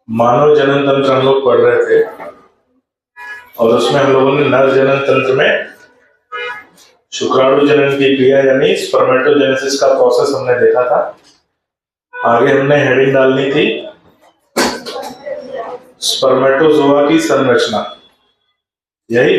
मानव जनन तंत्र हम लोग पढ़ रहे थे और उसमें हम लोगों ने नर जनन तंत्र में शुक्राणु जनन की क्रिया यानी स्पर्मेटोजेनेसिस का प्रोसेस हमने देखा था। आगे हमने हेडिंग डालनी थी स्पर्मेटोजोआ की संरचना, यही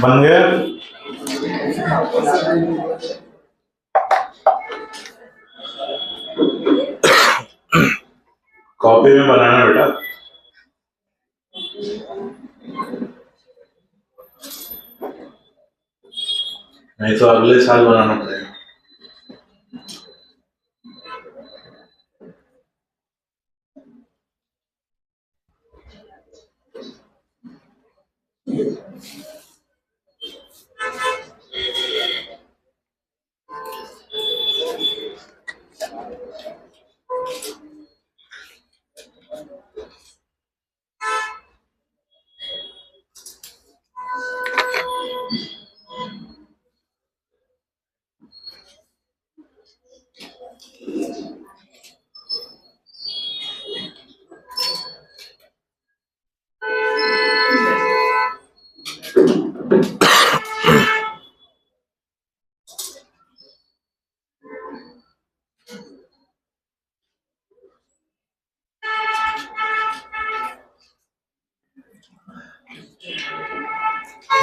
बन गया? कॉपी में बनाना बेटा, नहीं तो अगले साल बनाना पड़ेगा।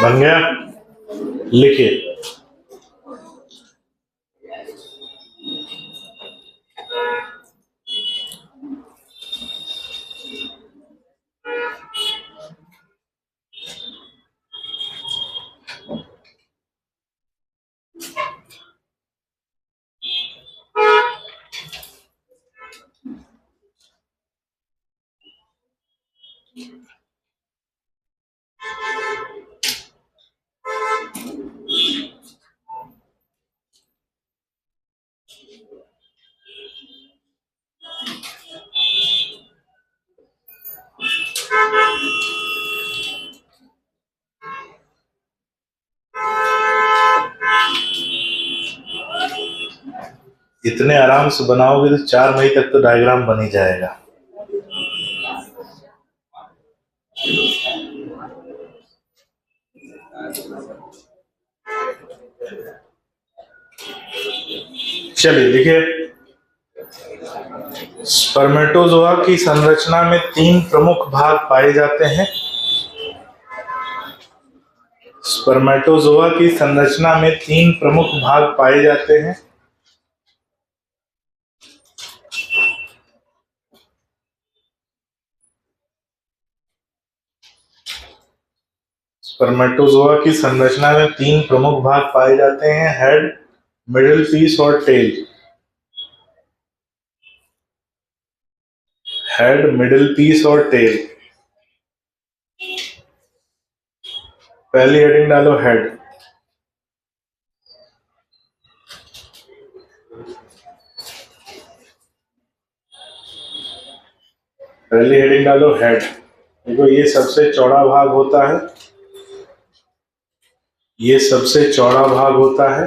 बन गया? लिखिए। इतने आराम से बनाओगे तो 4 मई तक तो डायग्राम बन ही जाएगा। चलिए देखिए, स्पर्मेटोजोआ की संरचना में 3 प्रमुख भाग पाए जाते हैं। स्पर्मेटोजोआ की संरचना में 3 प्रमुख भाग पाए जाते हैं। स्पर्मेटोजोआ की संरचना में 3 प्रमुख भाग पाए जाते हैं: हेड, मिडिल पीस और टेल। हेड, मिडिल पीस और टेल। पहली हेडिंग डालो हेड। पहली हेडिंग डालो हेड। देखो ये सबसे चौड़ा भाग होता है, ये सबसे चौड़ा भाग होता है।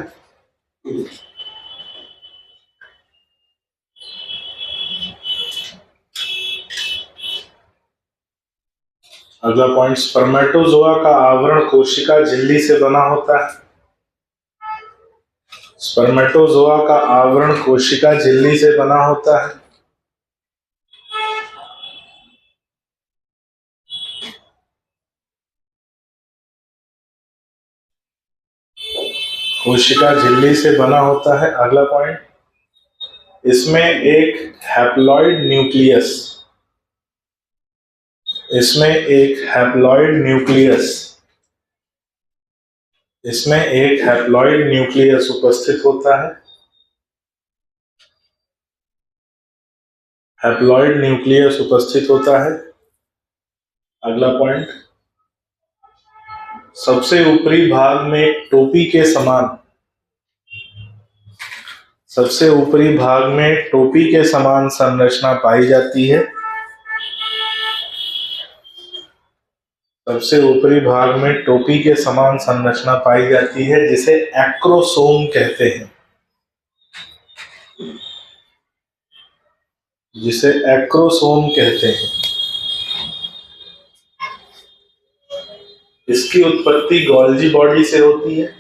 अगला पॉइंट, स्पर्मेटोजोआ का आवरण कोशिका झिल्ली से बना होता है। स्पर्मेटोजोआ का आवरण कोशिका झिल्ली से बना होता है। कोशिका झिल्ली से बना होता है। अगला पॉइंट, इसमें एक हैप्लॉइड न्यूक्लियस, इसमें एक हैप्लॉइड न्यूक्लियस, इसमें एक हैप्लॉइड न्यूक्लियस उपस्थित होता है। हैप्लॉइड न्यूक्लियस उपस्थित होता है। अगला पॉइंट, सबसे ऊपरी भाग में एक टोपी के समान, सबसे ऊपरी भाग में टोपी के समान संरचना पाई जाती है। सबसे ऊपरी भाग में टोपी के समान संरचना पाई जाती है, जिसे एक्रोसोम कहते हैं, जिसे एक्रोसोम कहते हैं। इसकी उत्पत्ति गोल्जी बॉडी से होती है।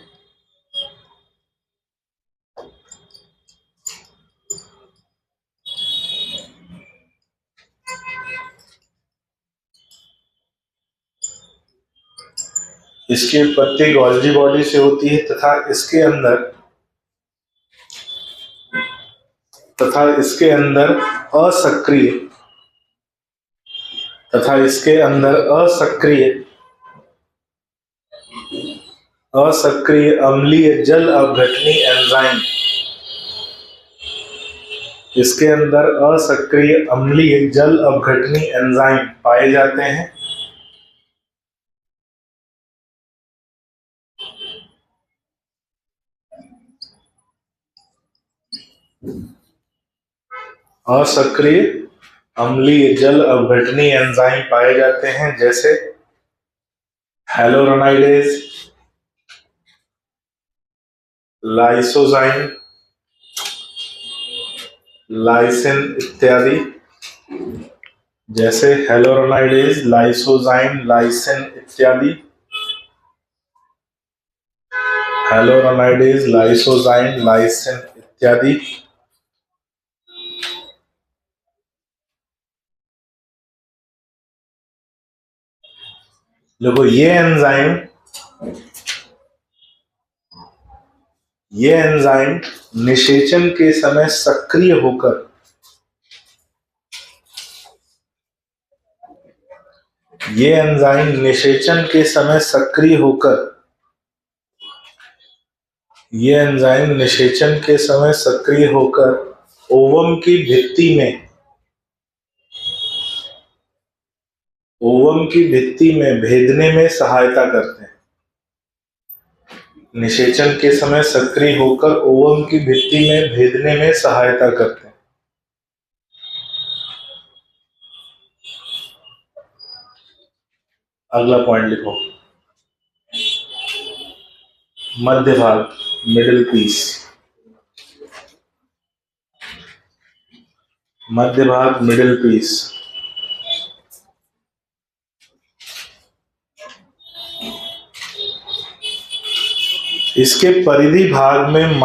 इसकी उत्पत्ति गोल्जी बॉडी से होती है तथा इसके अंदर असक्रिय अम्लीय जल अपघटनी एंजाइम इसके अंदर असक्रिय अम्लीय जल अपघटनी एंजाइम पाए जाते हैं। असक्रिय अम्लीय जल अपघटनी एंजाइम पाए जाते हैं जैसे हेलोरोनाइडेज, लाइसोजाइम, लाइसिन इत्यादि। जैसे हेलोरोनाइडेज, लाइसोजाइम, लाइसिन इत्यादि। हेलोरोनाइडेज, लाइसोजाइम, लाइसिन इत्यादि। देखो ये एंजाइम निषेचन के समय सक्रिय होकर ओवम की भित्ति में भेदने में सहायता करते हैं। निषेचन के समय सक्रिय होकर ओवम की भित्ति में भेदने में सहायता करते हैं। अगला पॉइंट लिखो, मध्य भाग, मिडिल पीस। मध्य भाग, मिडिल पीस। इसके परिधि भाग में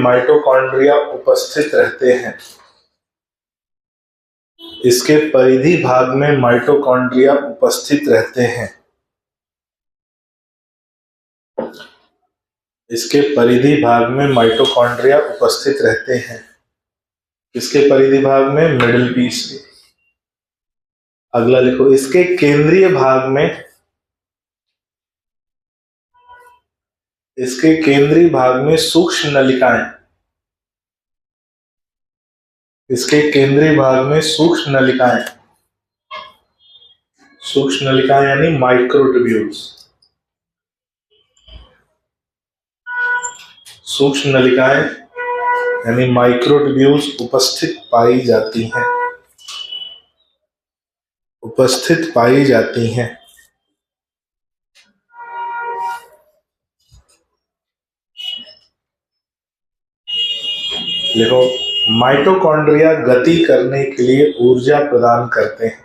माइटोकॉन्ड्रिया उपस्थित रहते हैं। इसके परिधि भाग में माइटोकॉन्ड्रिया उपस्थित रहते हैं। इसके परिधि भाग में माइटोकॉन्ड्रिया उपस्थित रहते हैं। इसके परिधि भाग में, मिडिल पीस। अगला लिखो, इसके केंद्रीय भाग में सूक्ष्म नलिकाएं। इसके केंद्रीय भाग में सूक्ष्म नलिकाएं यानी माइक्रोट्यूब्यूल्स। सूक्ष्म नलिकाएं यानी माइक्रोट्यूब्यूल्स उपस्थित पाई जाती हैं। देखो, माइटोकॉन्ड्रिया गति करने के लिए ऊर्जा प्रदान करते हैं।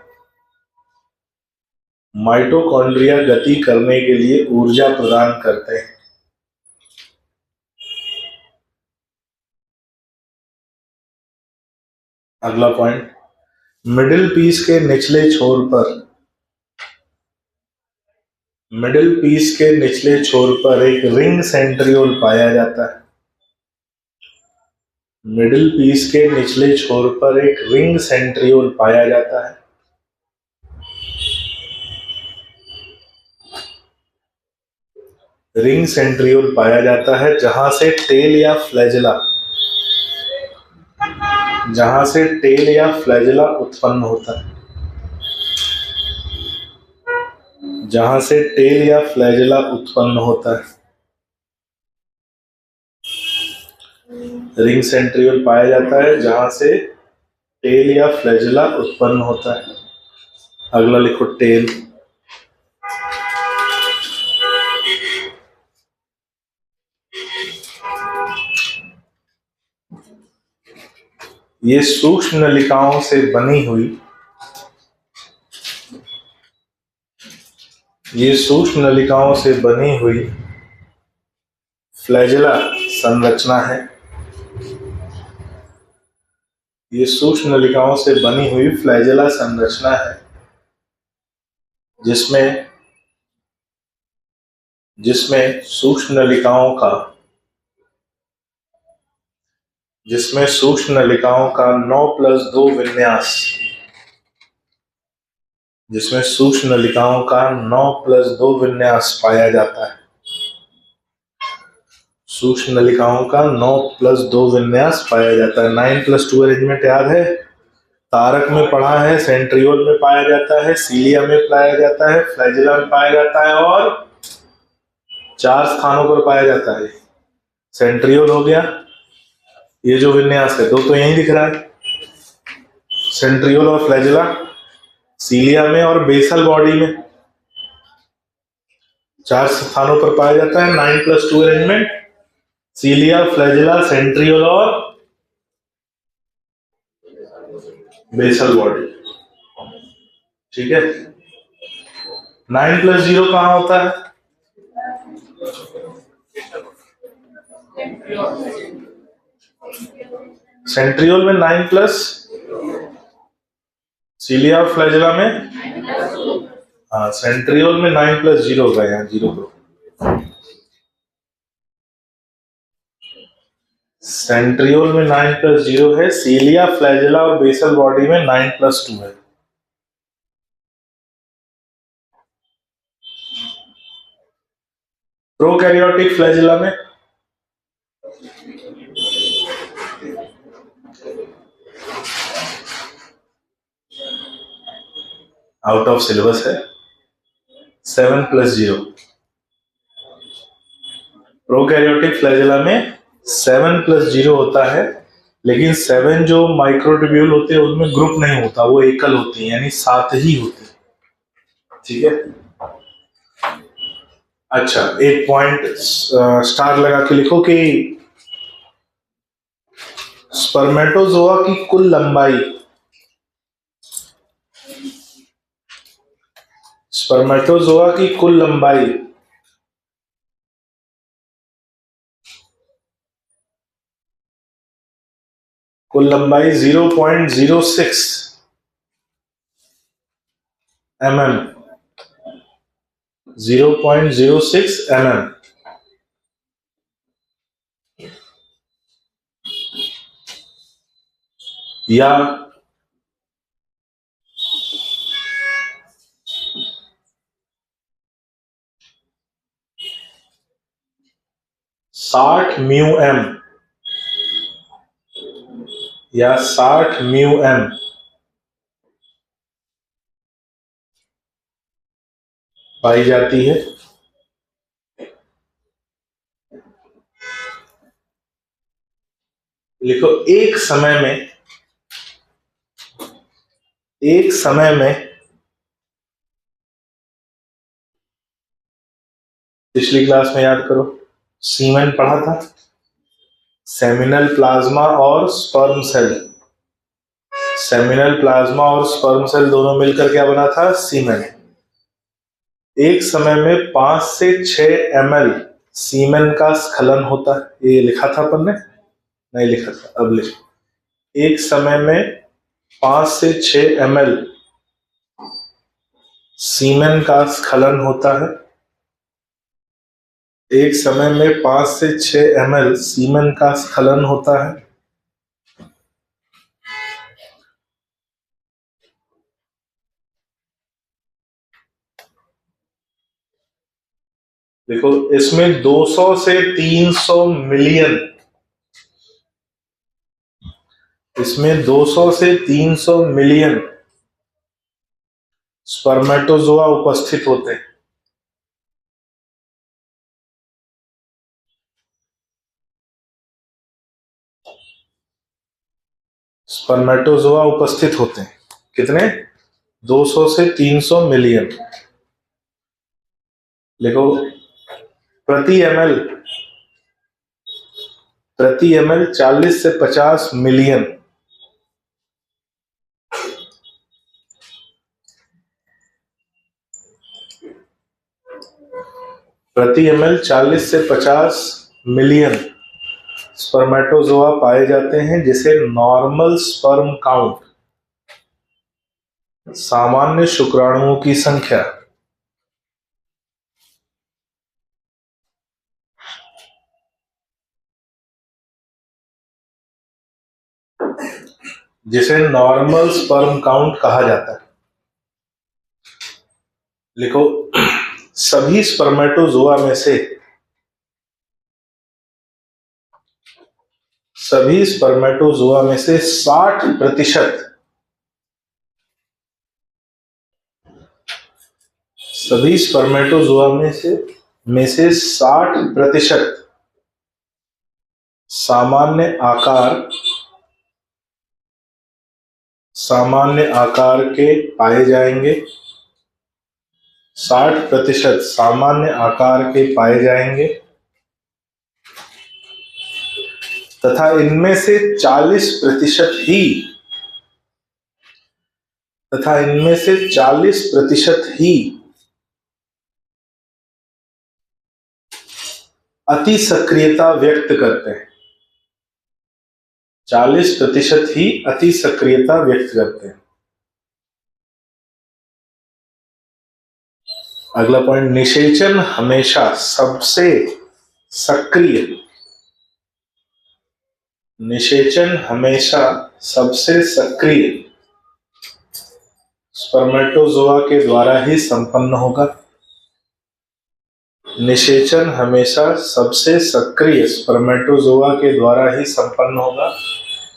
माइटोकॉन्ड्रिया गति करने के लिए ऊर्जा प्रदान करते हैं। अगला पॉइंट, मिडिल पीस के निचले छोर पर एक रिंग सेंट्रियोल पाया जाता है। मिडिल पीस के निचले छोर पर एक रिंग सेंट्रियोल पाया जाता है। रिंग सेंट्रियोल पाया जाता है जहां से टेल या फ्लैजेला उत्पन्न होता है। जहां से टेल या फ्लैजेला उत्पन्न होता है। रिंग सेंट्रियोल पाया जाता है जहां से टेल या फ्लैजेला उत्पन्न होता है। अगला लिखो, टेल। ये सूक्ष्म नलिकाओं से बनी हुई फ्लैजेला संरचना है। ये सूक्ष्म नलिकाओं से बनी हुई फ्लैजेला संरचना है, जिसमें सूक्ष्म नलिकाओं का 9+2 विन्यास, जिसमें सूक्ष्म नलिकाओं का 9+2 विन्यास पाया जाता है। सूक्ष्म नलिकाओं का 9+2 विन्यास पाया जाता है। 9+2 अरेंजमेंट याद है, तारक में पढ़ा है, सेंट्रियोल में पाया जाता है, सीलिया में पाया जाता है, फ्लैजेला में पाया जाता है और 4 स्थानों पर पाया जाता है। सेंट्रियोल हो गया, ये जो विन्यास है 2 तो यही दिख रहा है, सेंट्रियोल और फ्लैजेला, सीलिया में और बेसल बॉडी में 4 स्थानों पर पाया जाता है। 9+2 अरेंजमेंट, सीलिया, फ्लैजेला, सेंट्रियोल और बेसल बॉडी। ठीक है। 9+0 कहां होता है? सेंट्रियोल में 9+, सीलिया और फ्लैजेला में, हाँ सेंट्रियोल में 9+0 होगा, यहाँ 0 को। सेंट्रियोल में 9+0 है, सीलिया, फ्लैजेला और बेसल बॉडी में 9+2 है। प्रोकैरियोटिक फ्लैजेला में आउट ऑफ सिलेबस है, 7+0। प्रोकैरियोटिक फ्लैजेला में 7+0 होता है, लेकिन 7 जो माइक्रोट्यूब्यूल होते हैं उनमें ग्रुप नहीं होता, वो एकल होती है, यानी 7 ही होती है। ठीक है। अच्छा, एक पॉइंट स्टार लगा के लिखो कि स्पर्मेटोजोआ की कुल लंबाई, स्पर्मेटोजोआ की कुल लंबाई कुल लंबाई 0.06 mm, 0.06 mm। या 60 μm, या 60 μm पाई जाती है। लिखो, एक समय में पिछली क्लास में याद करो, सीमेन पढ़ा था, सेमिनल प्लाज्मा और स्पर्म सेल। सेमिनल प्लाज्मा और स्पर्म सेल दोनों मिलकर क्या बना था? सीमेन। एक समय में 5 से 6 ml सीमेन का स्खलन होता है। ये लिखा था अपन ने? नहीं लिखा था, अब लिखो। एक समय में 5 से 6 ml सीमेन का स्खलन होता है। एक समय में 5 से 6 ml सीमेन का स्खलन होता है। देखो, इसमें 200 से 300 मिलियन, इसमें 200 से 300 मिलियन स्पर्मेटोजोआ उपस्थित होते हैं। स्पर्मेटोजोआ उपस्थित होते हैं कितने? 200 से 300 मिलियन। लिखो, प्रति ml 40 से 50 मिलियन प्रति ml 40 से 50 मिलियन स्पर्मेटोजोआ पाए जाते हैं जिसे नॉर्मल स्पर्म काउंट, सामान्य शुक्राणुओं की संख्या, जिसे नॉर्मल स्पर्म काउंट कहा जाता है। लिखो, सभी स्पर्मेटोजोआ में से 60%, सभी स्पर्मेटोजोआ में से 60% सामान्य आकार के पाए जाएंगे, 60% सामान्य आकार के पाए जाएंगे तथा इनमें से 40% ही अति सक्रियता व्यक्त करते हैं। 40% ही अति सक्रियता व्यक्त करते हैं। अगला पॉइंट, निषेचन हमेशा सबसे सक्रिय स्पर्मेटोजोआ के द्वारा ही संपन्न होगा। निषेचन हमेशा सबसे सक्रिय स्पर्मेटोजोआ के द्वारा ही संपन्न होगा।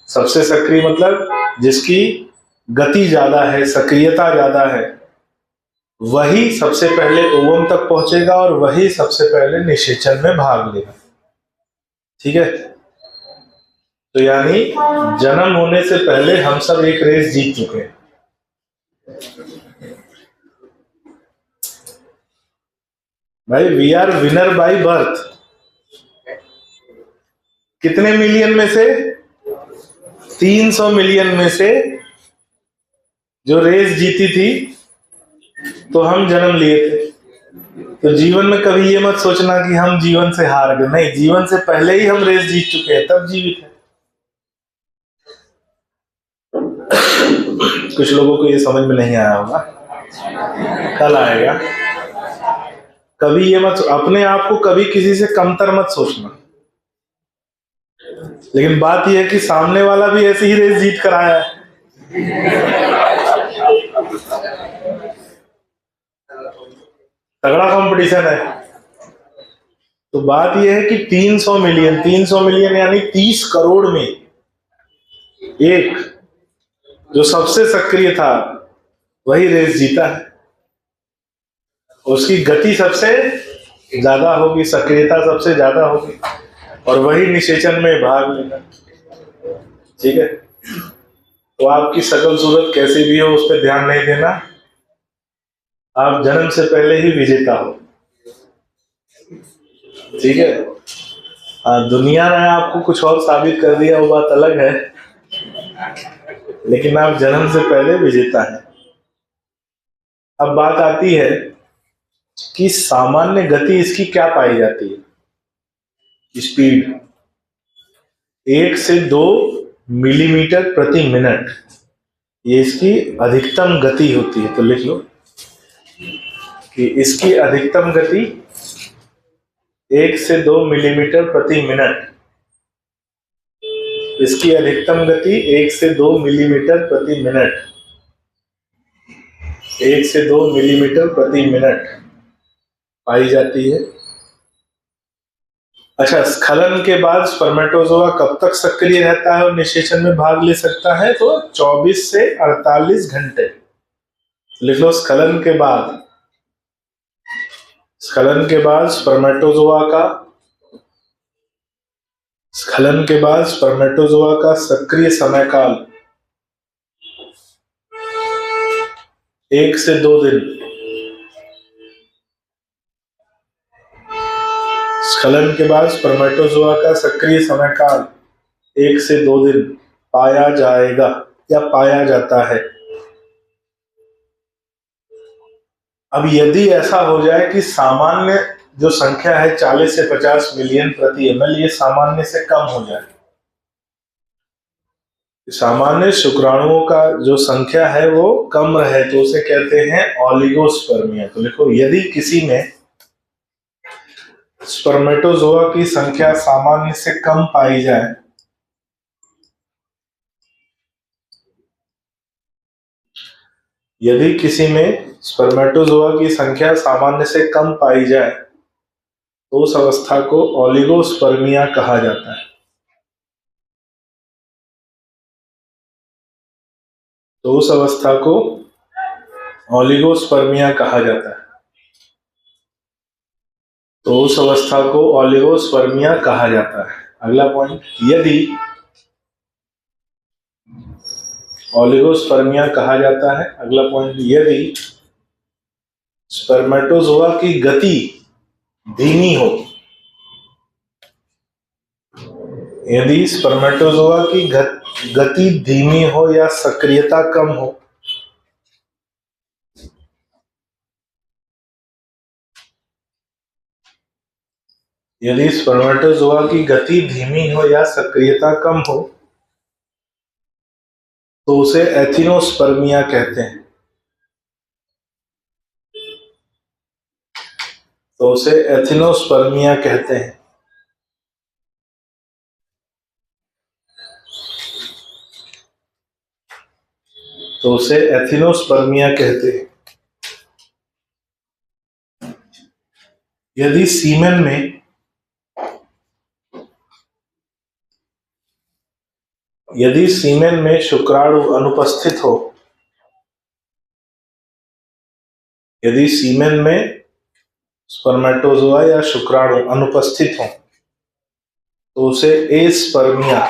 सबसे सक्रिय मतलब जिसकी गति ज्यादा है, सक्रियता ज्यादा है, वही सबसे पहले ओवम तक पहुंचेगा और वही सबसे पहले निषेचन में भाग लेगा। ठीक है, तो यानी जन्म होने से पहले हम सब एक रेस जीत चुके हैं। भाई, we are winner by birth. कितने मिलियन में से? 300 मिलियन में से जो रेस जीती थी, तो हम जन्म लिए थे। तो जीवन में कभी ये मत सोचना कि हम जीवन से हार गए, नहीं, जीवन से पहले ही हम रेस जीत चुके हैं, तब जीवित है। कुछ लोगों को ये समझ में नहीं आया होगा, कल आएगा। कभी ये मत, अपने आप को कभी किसी से कमतर मत सोचना, लेकिन बात यह है कि सामने वाला भी ऐसी ही रेस जीत कर आया है। तगड़ा कंपटीशन है। तो बात यह है कि 300 मिलियन यानी 30 करोड़ में एक जो सबसे सक्रिय था वही रेस जीता है। उसकी गति सबसे ज्यादा होगी, सक्रियता सबसे ज्यादा होगी, और वही निषेचन में भाग लेगा। ठीक है, तो आपकी शकल सूरत कैसी भी हो उस पर ध्यान नहीं देना, आप जन्म से पहले ही विजेता हो। ठीक है, दुनिया ने आपको कुछ और साबित कर दिया वो बात अलग है, लेकिन आप जन्म से पहले विजेता हैं। अब बात आती है कि सामान्य गति इसकी क्या पाई जाती है। स्पीड 1 से 2 मिलीमीटर प्रति मिनट, ये इसकी अधिकतम गति होती है। तो लिख लो कि इसकी अधिकतम गति 1 से 2 मिलीमीटर प्रति मिनट, इसकी अधिकतम गति 1 से 2 मिलीमीटर प्रति मिनट, 1 से 2 मिलीमीटर प्रति मिनट पाई जाती है। अच्छा, स्खलन के बाद स्पर्मेटोजोआ कब तक सक्रिय रहता है और निषेचन में भाग ले सकता है? तो 24 से 48 घंटे। लिख लो, स्खलन के बाद स्पर्मेटोजोआ का सक्रिय समय काल 1 से 2 दिन। स्खलन के बाद स्पर्मेटोजोआ का सक्रिय समय काल 1 से 2 दिन पाया जाएगा या पाया जाता है। अब यदि ऐसा हो जाए कि सामान्य जो संख्या है 40 से 50 मिलियन प्रति ml, ये सामान्य से कम हो जाए। सामान्य शुक्राणुओं का जो संख्या है वो कम रहे तो उसे कहते हैं ओलिगोस्पर्मिया। तो देखो, यदि किसी में स्पर्मेटोजोआ की संख्या सामान्य से कम पाई जाए, यदि किसी में स्पर्मेटोजोआ की संख्या सामान्य से कम पाई जाए तो उस अवस्था को ओलिगोस्पर्मिया कहा जाता है। तो उस अवस्था को ओलिगोस्पर्मिया कहा जाता है। तो उस अवस्था को ओलिगोस्पर्मिया कहा जाता है। अगला पॉइंट, यदि ओलिगोस्पर्मिया कहा जाता है, अगला पॉइंट, यदि स्पर्मेटोजोआ की गति धीमी हो, यदि स्पर्मेटोजोआ की गति धीमी हो या सक्रियता कम हो, यदि स्पर्मेटोजोआ की गति धीमी हो या सक्रियता कम हो तो उसे एथिनोस्पर्मिया कहते हैं। तो उसे एथिनोस्पर्मिया कहते हैं। तो उसे एथिनोस्पर्मिया कहते हैं। यदि सीमेन में शुक्राणु अनुपस्थित हो, यदि सीमेन में स्पर्मेटोजोआ या शुक्राणु अनुपस्थित हो तो उसे एस्पर्मिया,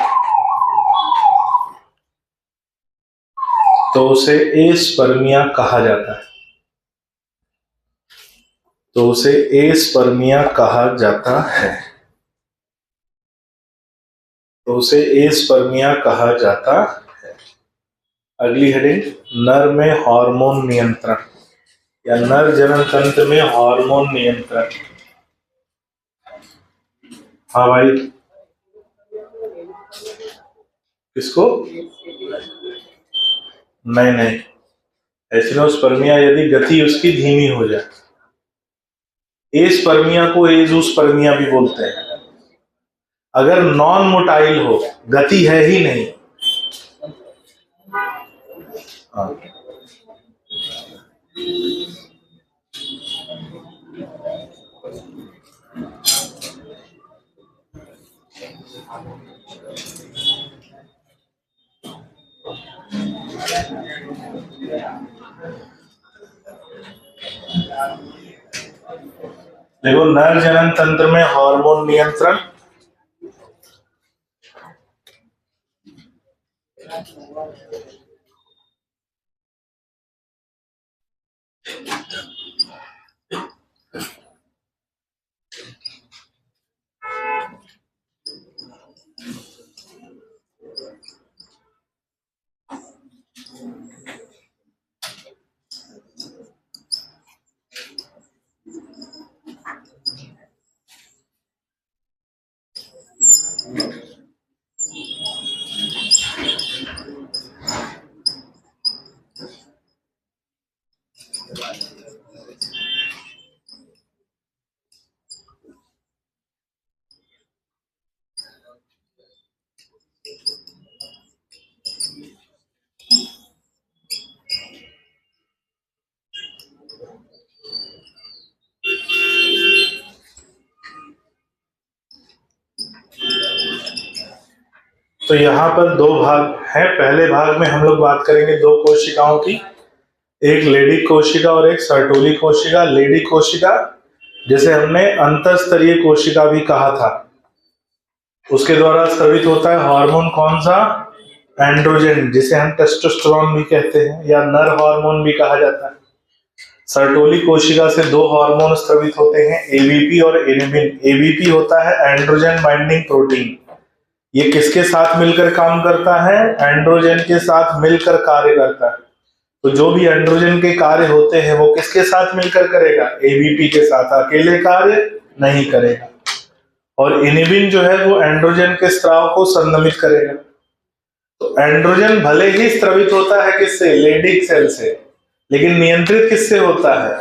तो उसे एस्पर्मिया कहा जाता है। तो उसे एस्पर्मिया कहा जाता है। तो उसे एस्पर्मिया कहा जाता है। अगली हेडिंग, नर में हार्मोन नियंत्रण या नर जनन तंत्र में हार्मोन नियंत्रण। हाँ भाई, किसको? नहीं, एथिनोस्पर्मिया यदि गति उसकी धीमी हो जाए। एस्पर्मिया को एजोस्पर्मिया भी बोलते हैं। अगर नॉन मोटाइल हो, गति है ही नहीं, हाँ, देखो, नर जनन तंत्र में हार्मोन नियंत्रण, तो यहाँ पर दो भाग हैं। पहले भाग में हम लोग बात करेंगे दो कोशिकाओं की, एक लेडी कोशिका और एक सर्टोली कोशिका। लेडी कोशिका जैसे हमने अंतःस्तरीय कोशिका भी कहा था, उसके द्वारा स्रावित होता है हार्मोन कौन सा? एंड्रोजन, जिसे हम टेस्टोस्टेरोन भी कहते हैं या नर हार्मोन भी कहा जाता है। सर्टोली कोशिका से दो हार्मोन स्रावित होते हैं, एबीपी और इनिबिन। एबीपी होता है एंड्रोजन बाइंडिंग प्रोटीन। ये किसके साथ मिलकर काम करता है? एंड्रोजन के साथ मिलकर कार्य करता है। तो जो भी एंड्रोजन के कार्य होते हैं वो किसके साथ मिलकर करेगा? एबीपी के साथ। अकेले कार्य नहीं करेगा। और इनिबिन जो है वो एंड्रोजन के स्राव को संदमित करेगा। तो एंड्रोजन भले ही स्रावित होता है किससे, लेडिक सेल से, लेकिन नियंत्रित किससे होता है,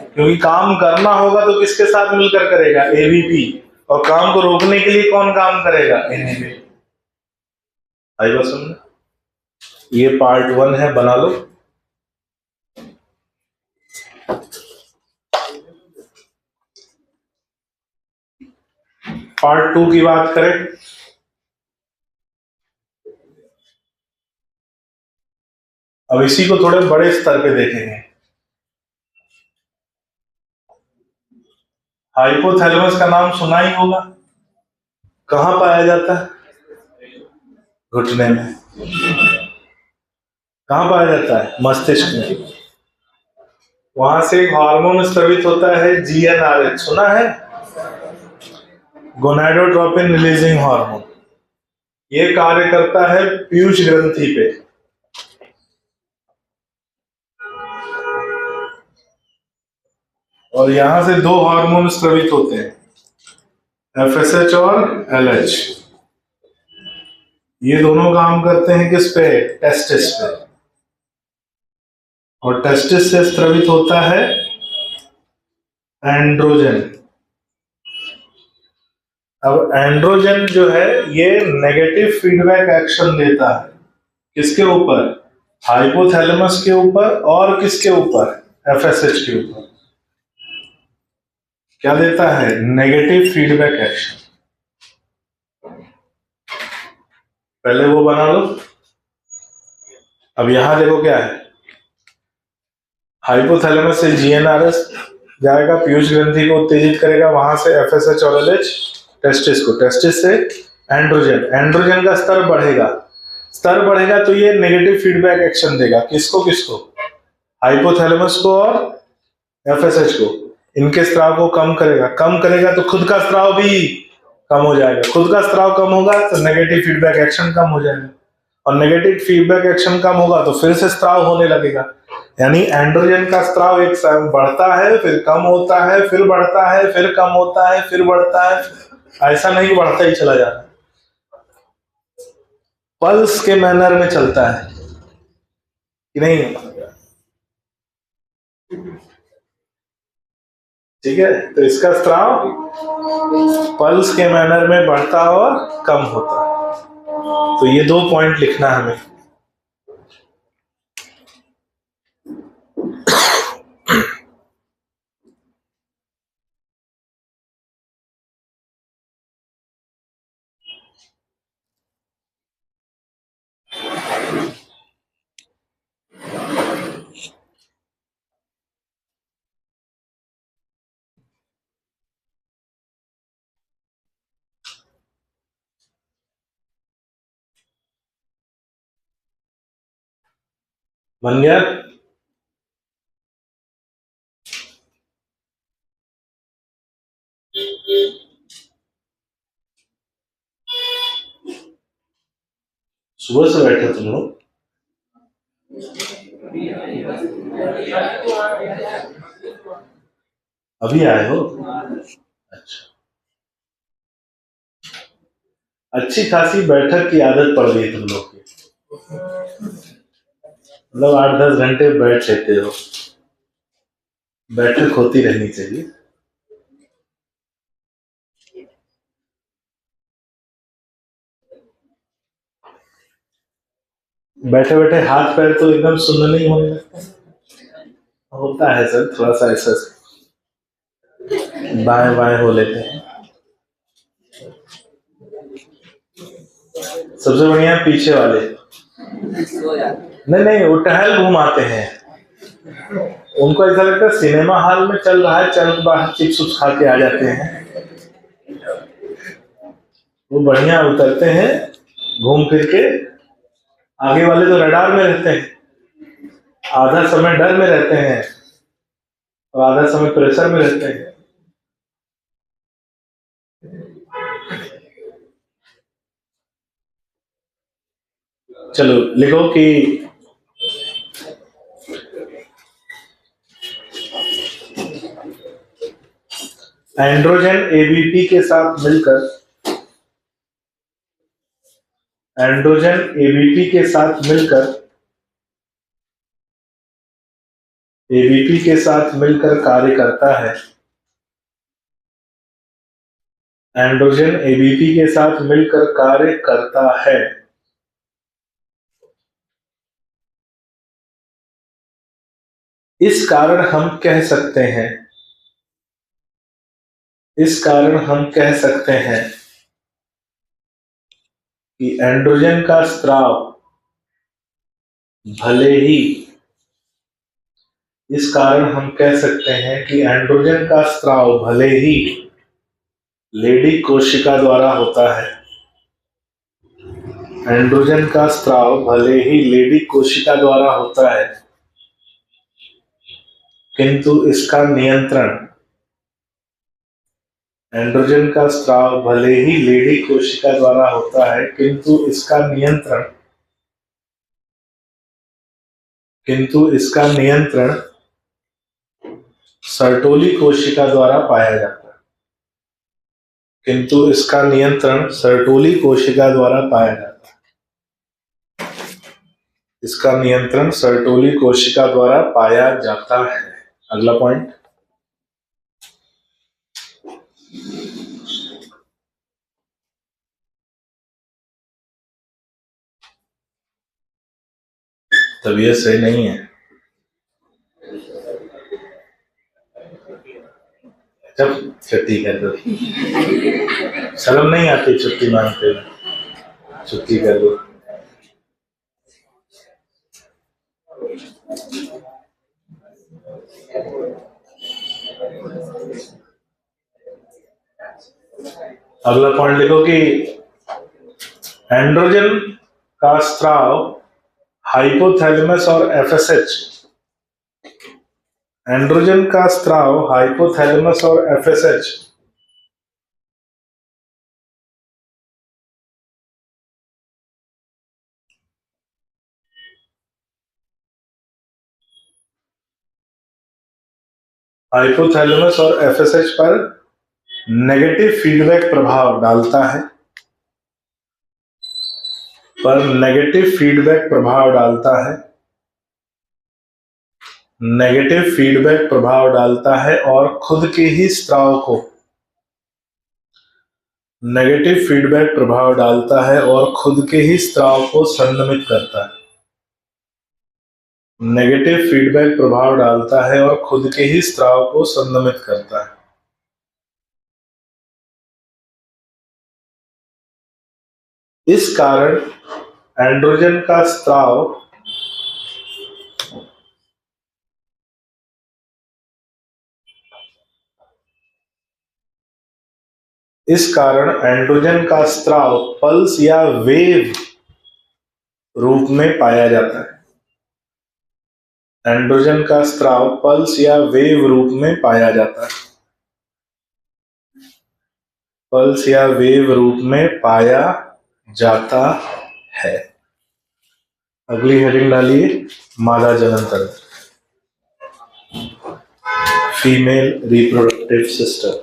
क्योंकि काम करना होगा तो किसके साथ मिलकर करेगा, एबीपी, और काम को रोकने के लिए कौन काम करेगा, इनिबिन। आई बात समझ? ये पार्ट 1 है, बना लो। पार्ट 2 की बात करें, अब इसी को थोड़े बड़े स्तर पे देखेंगे। हाइपोथैलेमस का नाम सुना ही होगा, कहां पाया जाता है, घुटने में। कहां पाया जाता है, मस्तिष्क में। वहां से एक हार्मोन स्रावित होता है, जीएनआरएच, सुना है, गोनाडोट्रोपिन रिलीजिंग हार्मोन। ये कार्य करता है पीयूष ग्रंथि पे। और यहां से 2 हार्मोन स्रावित होते हैं, एफएसएच और एलएच। ये दोनों काम करते हैं किस पे, टेस्टिस पे। और टेस्टिस से स्रावित होता है एंड्रोजन। अब एंड्रोजन जो है ये नेगेटिव फीडबैक एक्शन देता है, किसके ऊपर, हाइपोथैलेमस के ऊपर, और किसके ऊपर, एफएसएच के ऊपर। क्या देता है, नेगेटिव फीडबैक एक्शन। पहले वो बना लो। अब यहां देखो क्या है, हाइपोथैलेमस से जीएनआरएस जाएगा, पीयूष ग्रंथि को उत्तेजित करेगा, वहां से एफएसएच और एलएच टेस्टिस को, टेस्टिस से एंड्रोजन, एंड्रोजन का स्तर बढ़ेगा, स्तर बढ़ेगा तो ये नेगेटिव फीडबैक एक्शन देगा, किसको किसको, हाइपोथैलेमस को और एफएसएच को। इनके स्राव को कम करेगा, कम करेगा तो खुद का स्राव भी कम हो जाएगा, खुद का स्राव कम होगा तो नेगेटिव फीडबैक एक्शन कम हो जाएगा, और नेगेटिव फीडबैक एक्शन कम होगा तो फिर से स्राव होने लगेगा। यानी एंड्रोजन का स्राव एक बढ़ता है, फिर कम होता है, फिर बढ़ता है, फिर कम होता है, फिर बढ़ता है, ऐसा नहीं बढ़ता ही चला जाता, पल्स के मैनर में चलता है कि नहीं, ठीक है। तो इसका स्राव पल्स के मैनर में बढ़ता और कम होता है। तो ये 2 पॉइंट लिखना है हमें। बन गया, सुबह से बैठे तुम लोग, अभी आए हो, अच्छा, अच्छी खासी बैठक की आदत पड़ गई तुम लोग की, मतलब 8-10 घंटे बैठ लेते हो, बैठक होती रहनी चाहिए। बैठे बैठे हाथ पैर तो एकदम सुन्न नहीं होने लगता, होता है सर, थोड़ा सा ऐसा बाएं बाएं हो लेते हैं। सबसे बढ़िया पीछे वाले, नहीं नहीं, वो टहल घुमाते हैं, उनको ऐसा लगता है सिनेमा हॉल में चल रहा है, चल बाहर चिप्स उप्स खा के आ जाते हैं। वो बढ़िया उतरते हैं घूम फिर के, आगे वाले तो रडार में रहते हैं, आधा समय डर में रहते हैं और आधा समय प्रेशर में रहते हैं। चलो लिखो कि एंड्रोजन एबीपी के साथ मिलकर एंड्रोजन एबीपी के साथ मिलकर एबीपी के साथ मिलकर कार्य करता है। एंड्रोजन एबीपी के साथ मिलकर कार्य करता है। इस कारण हम कह सकते हैं कि एंड्रोजन का स्त्राव भले ही इस कारण हम कह सकते हैं कि एंड्रोजन का स्त्राव भले ही लेडी कोशिका द्वारा होता है। एंड्रोजन का स्त्राव भले ही लेडी कोशिका द्वारा होता है, किंतु इसका नियंत्रण एंड्रोजन का स्त्राव भले ही लेडी कोशिका द्वारा होता है, किंतु इसका नियंत्रण सर्टोली कोशिका द्वारा पाया जाता है। अगला पॉइंट, तबीयत सही नहीं है, जब छुट्टी कर दो। शर्म नहीं आती छुट्टी मांगते हुए? छुट्टी कर दो। अगला पॉइंट लिखो कि एंड्रोजन का स्त्राव हाइपोथैलेमस और एफएसएच एंड्रोजन का स्त्राव हाइपोथैलेमस और एफएसएच पर नेगेटिव फीडबैक प्रभाव डालता है। नेगेटिव फीडबैक प्रभाव डालता है और खुद के ही स्त्राव को संदमित करता है। इस कारण एंड्रोजन का स्त्राव पल्स या वेव रूप में पाया जाता है। एंड्रोजन का स्त्राव पल्स या वेव रूप में पाया जाता है। अगली हेडिंग डालिए, मादा जनन तंत्र, फीमेल रिप्रोडक्टिव सिस्टम।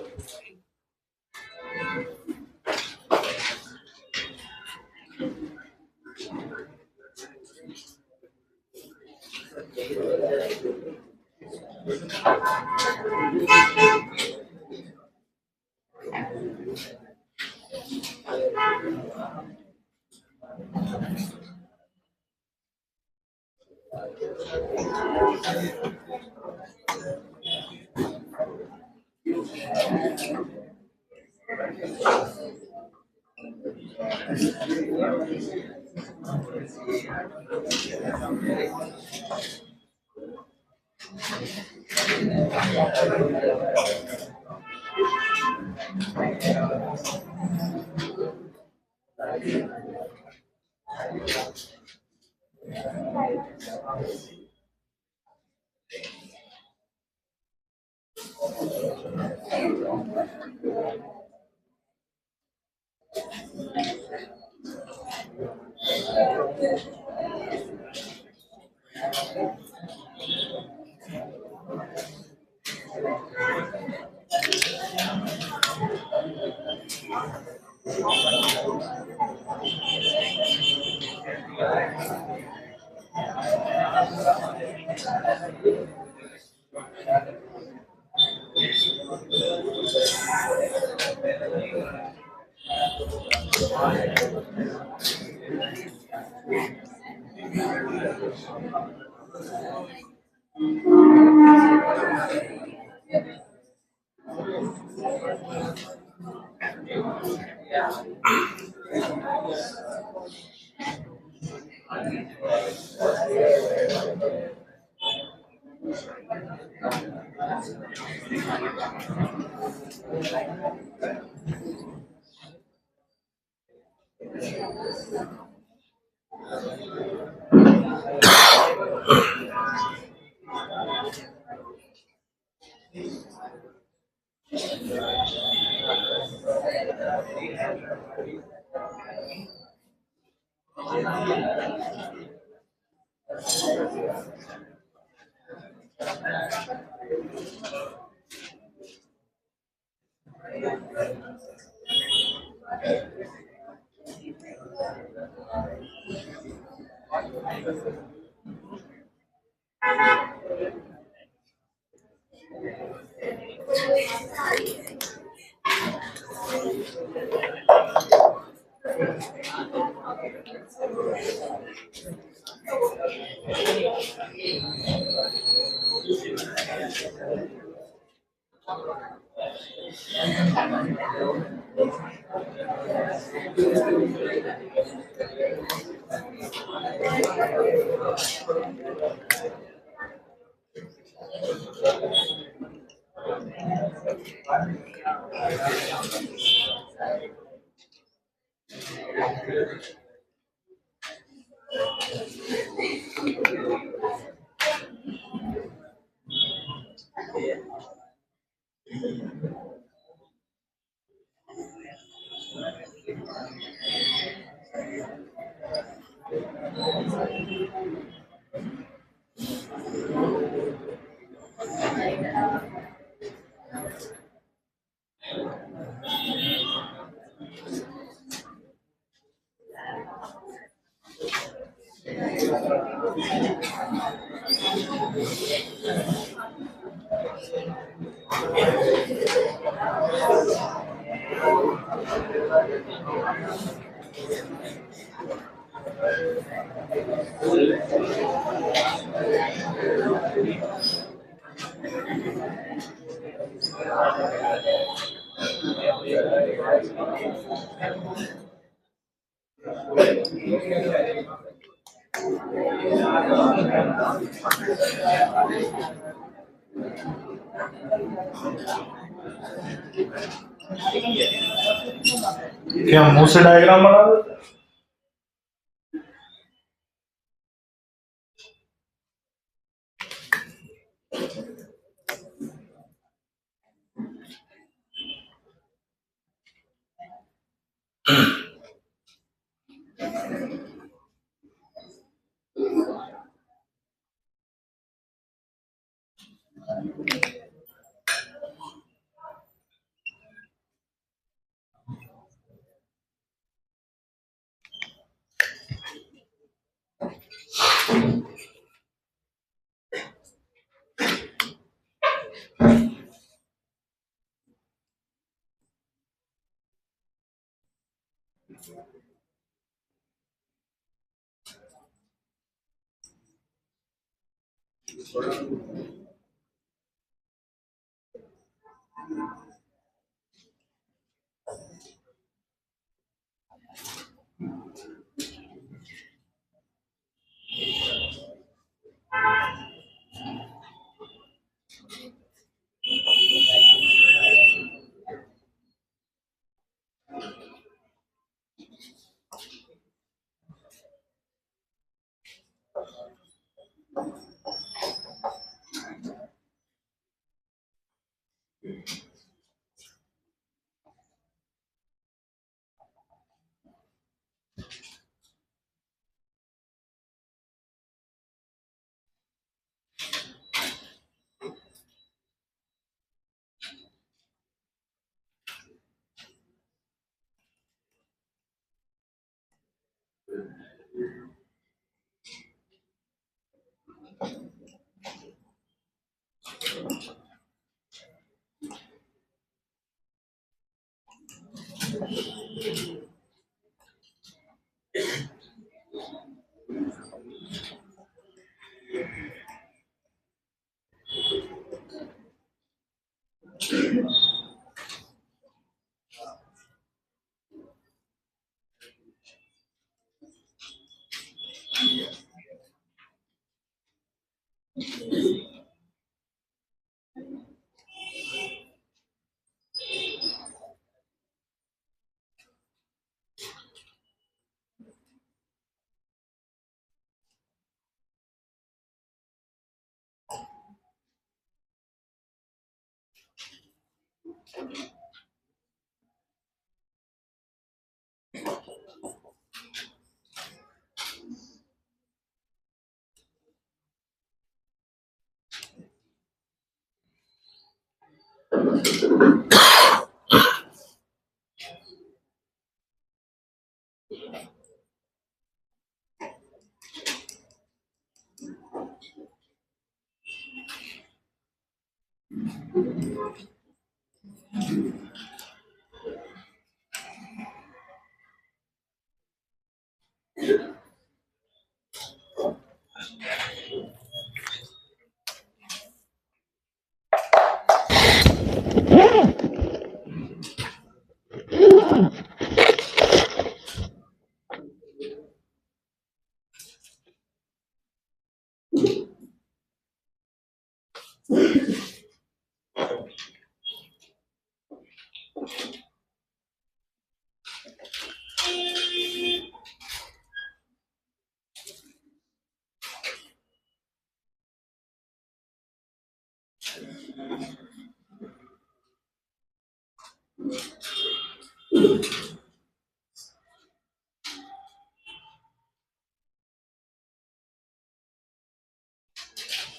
क्या मुंह से डायग्राम बना देते हैं?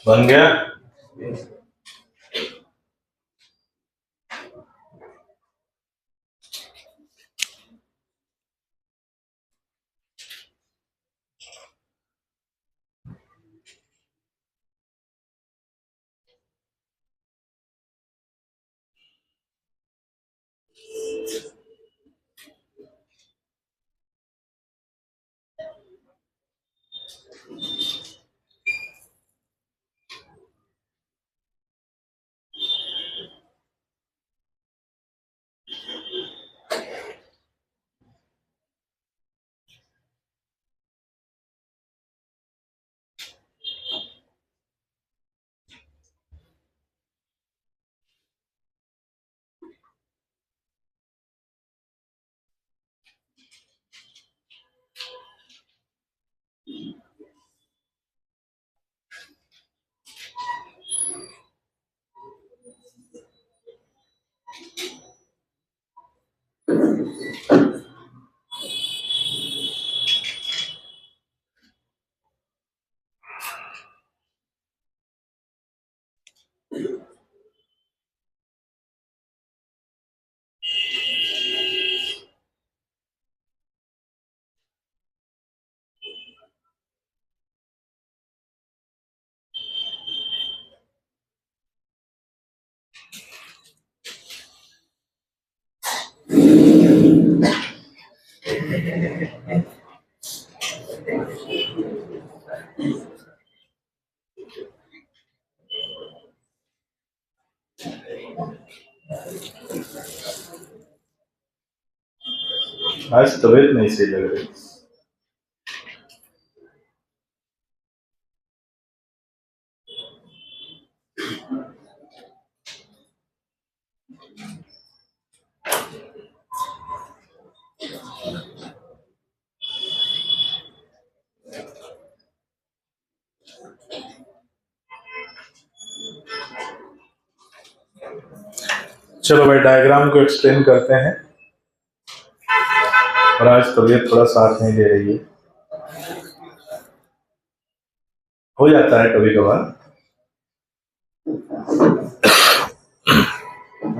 बन गया। आज तबीयत नहीं सही लग रही। चलो भाई डायग्राम को एक्सप्लेन करते हैं। और आज तबीयत थोड़ा साथ नहीं दे रही है, हो जाता है कभी कभार।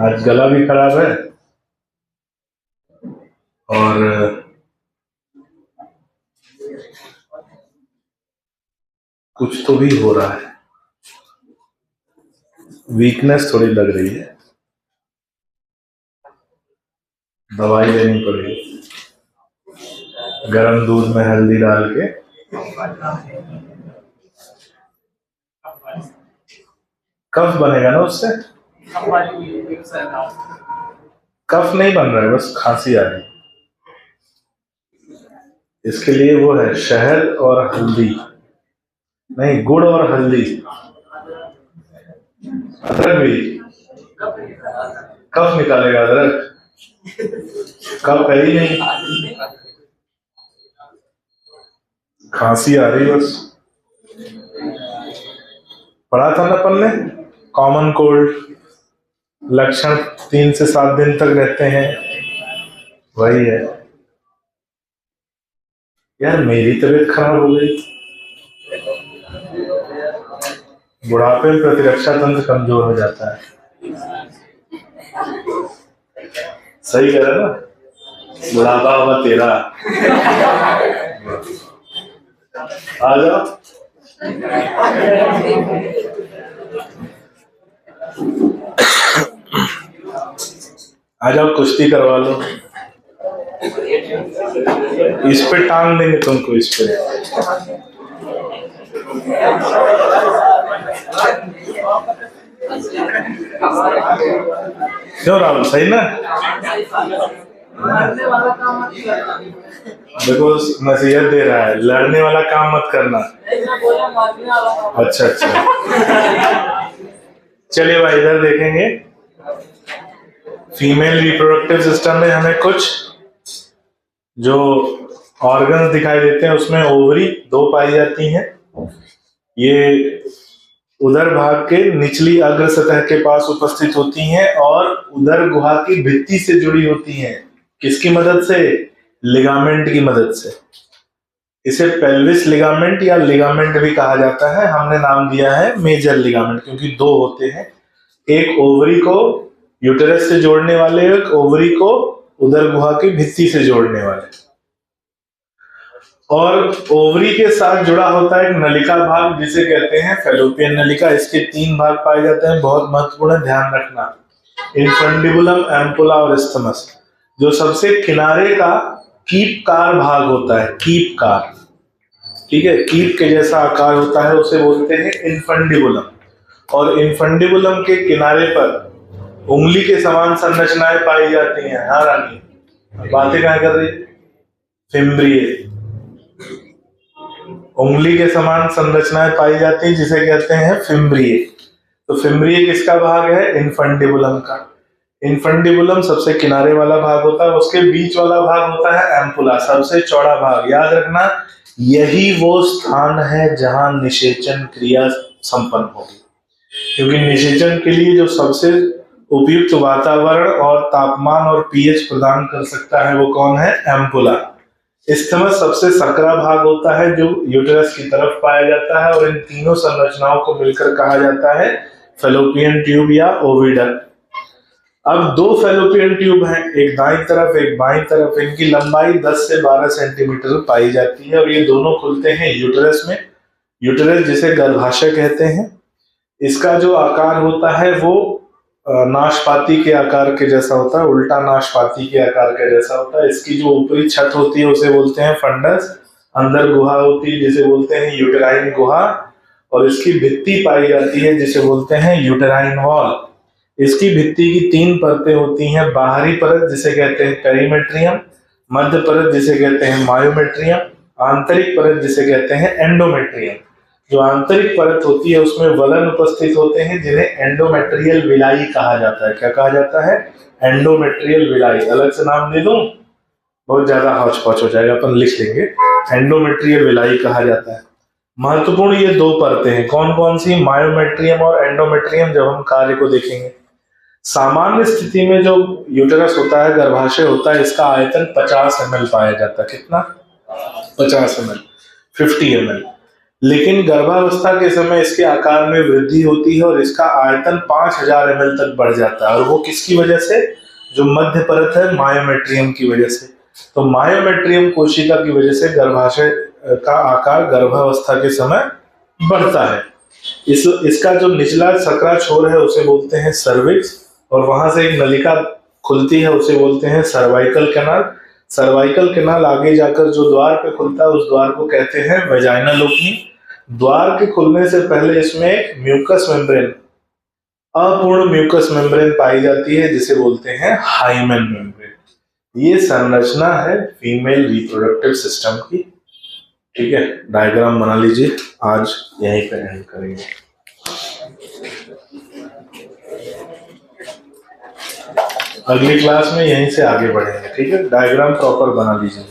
आज गला भी खराब है और कुछ तो भी हो रहा है, वीकनेस थोड़ी लग रही है, दवाई लेनी पड़ेगी। गरम दूध में हल्दी डाल के कफ बनेगा ना उससे। कफ नहीं बन रहा है, बस खांसी आ रही है। इसके लिए वो है शहद और हल्दी, नहीं गुड़ और हल्दी। अदरक भी, कब निकालेगा अदरक? कब है ही नहीं, खांसी आ रही बस। पढ़ा था ना अपन ने, कॉमन कोल्ड लक्षण 3 से 7 दिन तक रहते हैं, वही है। यार मेरी तबीयत खराब हो गई, बुढ़ापे में प्रतिरक्षा तंत्र कमजोर हो जाता है। सही कह रहे ना, बुढ़ापा होगा तेरा। आ जाओ, आ जाओ कुश्ती करवा लो, इस पे टांग देंगे तुमको, इस पे। क्यों राहुल, सही ना? देखो नसीहत दे रहा है, लड़ने वाला काम मत करना। अच्छा अच्छा, चलिए भाई इधर देखेंगे। फीमेल रिप्रोडक्टिव सिस्टम में हमें कुछ जो ऑर्गन्स दिखाई देते हैं, उसमें ओवरी 2 पाई जाती हैं। ये उदर भाग के निचली अग्र सतह के पास उपस्थित होती हैं और उदर गुहा की भित्ति से जुड़ी होती हैं। किसकी मदद से? लिगामेंट की मदद से। इसे पेल्विस लिगामेंट या लिगामेंट भी कहा जाता है। हमने नाम दिया है मेजर लिगामेंट, क्योंकि 2 होते हैं, एक ओवरी को यूटेरस से जोड़ने वाले, एक ओवरी को उदर गुहा की भित्ति से जोड़ने वाले। और ओवरी के साथ जुड़ा होता है एक नलिका भाग, जिसे कहते हैं फैलोपियन नलिका। इसके 3 भाग पाए जाते हैं, बहुत महत्वपूर्ण, ध्यान रखना। इनफंडिबुलम, एम्पुला और इस्थमस। जो सबसे किनारे का कीपकार भाग होता है, कीपकार, ठीक है, कीप के जैसा आकार होता है, उसे बोलते हैं इनफंडिबुलम। और इनफंडिबुलम के किनारे पर उंगली के समान संरचनाएं पाई जाती हैं। हाँ रानी, बातें क्या कर रही? फिम्ब्रिये, उंगली के समान संरचनाएं पाई जाती है, जिसे कहते हैं फिम्ब्रिये। तो फिम्ब्रिये किसका भाग है? इनफंडिबुलम का। इनफंडिबुलम सबसे किनारे वाला भाग होता है, उसके बीच वाला भाग होता है एम्पुला, सबसे चौड़ा भाग। याद रखना, यही वो स्थान है जहां निषेचन क्रिया संपन्न होगी, क्योंकि निषेचन के लिए जो सबसे उपयुक्त वातावरण और तापमान और पीएच प्रदान कर सकता है, वो कौन है? एम्पुला। इस्थमस सबसे सकरा भाग होता है, जो यूटेरस की तरफ पाया जाता है, और इन तीनों संरचनाओं को मिलकर कहा जाता है फैलोपियन ट्यूब या ओविडक्ट। अब 2 फैलोपियन ट्यूब हैं, एक दाईं तरफ एक बाईं तरफ। इनकी लंबाई 10 से 12 सेंटीमीटर पाई जाती है, और ये दोनों खुलते हैं यूटेरस में। यूटेरस जिसे गर्भाशय कहते हैं। इसका जो आकार होता है वो नाशपाती के आकार के जैसा होता है, उल्टा नाशपाती के आकार के जैसा होता है। इसकी जो ऊपरी छत होती है उसे बोलते हैं फंडस, अंदर गुहा होती है जिसे बोलते हैं यूटेराइन गुहा, और इसकी भित्ति पाई जाती है जिसे बोलते हैं यूटेराइन वॉल। इसकी भित्ति की 3 परतें होती हैं, बाहरी परत जिसे कहते हैं पेरीमेट्रियम, मध्य परत जिसे कहते हैं मायोमेट्रियम, आंतरिक परत जिसे कहते हैं एंडोमेट्रियम। जो आंतरिक परत होती है उसमें वलन उपस्थित होते हैं, जिन्हें एंडोमेट्रियल विलाई कहा जाता है। क्या कहा जाता है? Endometrial villi. अलग से नाम दे दूं, बहुत ज्यादा हौच पौच हो जाएगा, अपन लिख लेंगे, एंडोमेट्रियल विलाई कहा जाता है। महत्वपूर्ण ये 2 परतें हैं, कौन कौन सी? मायोमेट्रियम और एंडोमेट्रियम। जब हम कार्य को देखेंगे, सामान्य स्थिति में जो यूटेरस होता है, गर्भाशय होता है, इसका आयतन 50 ml पाया जाता है। कितना? 50 ml, 50 ml। लेकिन गर्भावस्था के समय इसके आकार में वृद्धि होती है और इसका आयतन 5000 ml तक बढ़ जाता है। और वो किसकी वजह से? जो मध्य परत है, मायोमेट्रियम की वजह से। तो मायोमेट्रियम कोशिका की वजह से गर्भाशय का आकार गर्भावस्था के समय बढ़ता है। इसका जो निचला सकरा छोर है उसे बोलते हैं सर्विक्स, और वहां से एक नलिका खुलती है उसे बोलते हैं सर्वाइकल कैनाल। सर्वाइकल कैनाल आगे जाकर जो द्वार पे खुलता है उस द्वार को कहते हैं वेजाइनल ओपनिंग। द्वार के खुलने से पहले इसमें एक म्यूकस मेम्ब्रेन, अपूर्ण म्यूकस मेम्ब्रेन पाई जाती है, जिसे बोलते हैं हाइमेन मेम्ब्रेन। ये संरचना है फीमेल रिप्रोडक्टिव सिस्टम की। ठीक है, डायग्राम बना लीजिए। आज यहीं पे एंड करेंगे। अगली क्लास में यहीं से आगे बढ़ेंगे। ठीक है, डायग्राम प्रॉपर बना लीजिए।